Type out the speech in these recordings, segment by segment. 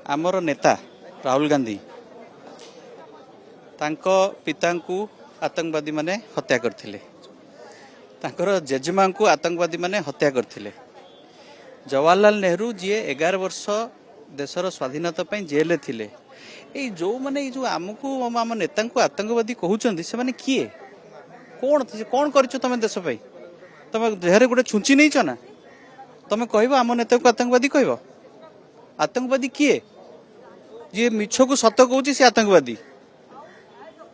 आमर नेता राहुल गांधी तांको पिता को आतंकवादी माने हत्या करथिले, तांकर जेजेमा को आतंकवादी माने हत्या करथिले। जवाहरलाल नेहरू जी 11 वर्ष देशर स्वाधीनता पई जेल थिले। ए जो माने जो आमको आम नेता को आतंकवादी कहउचंदी से माने किए कोन कोन करछ तमे देश पई तमे देहरे गोटे छुंची नहीं छ ना तमे कहबो आम नेता को आतंकवादी कहबो। आतंकवादी किए जे मिछ को सत कहउची से आतंकवादी,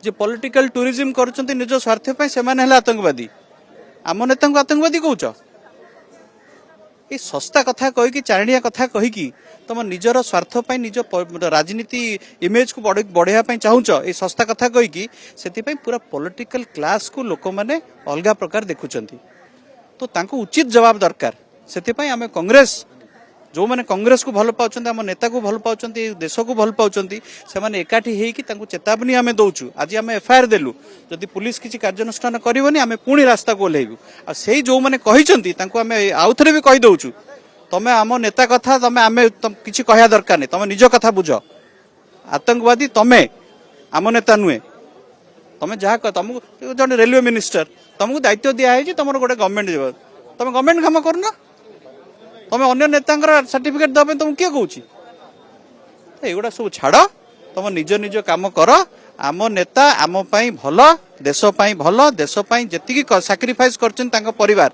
जे पॉलिटिकल टूरिज्म करछंती निज स्वार्थ पई से माने हला आतंकवादी। आम नेता को आतंकवादी कहउछ ये सस्ता कथा कही कि चारणिया कथा कही कि तुम निजर स्वार्थ पई निज राजनीति इमेज को बढ़ाई चाहूच ये सस्ता कथा कही कि से पूरा पॉलिटिकल क्लास को लोक मैंने अलग प्रकार देखुंट तो तांको उचित जवाब दरकार। से आम कांग्रेस जो मैंने कांग्रेस को भल पाँच आम नेता को भल पाँच देश को भल पाँच से एकाठी होकर चेतावनी आम दौचु। आज आम एफआईआर देलु जदि पुलिस किसी कार्यानुष्ठान करनी आम पुणी रास्ता को ओह्लैबू। आ जो मैंने कही आम आउ थे भी कही दौचु तमें आम नेता कथा तमें आम किसी कहया दरकार नहीं, तमें निज कथा बुझ। आतंकवादी तमें आम नेता नुहे। तमें जहाँ तुमको जन रेलवे मिनिस्टर तुमको दायित्व दिखाई तुम गोटे गवर्नमेंट जीव तुम गवर्नमेंट काम करना तमें अन्य नेता सर्टिफिकेट दबे तुम किए कह युवा सब छाड़ तुम निज निज काम कर। आम नेता आम भल देश भल देश जी साक्रिफाइस कर परिवार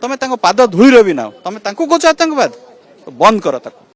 तमें पाद धूल भी ना तमें कौच आतंकवाद बंद कर।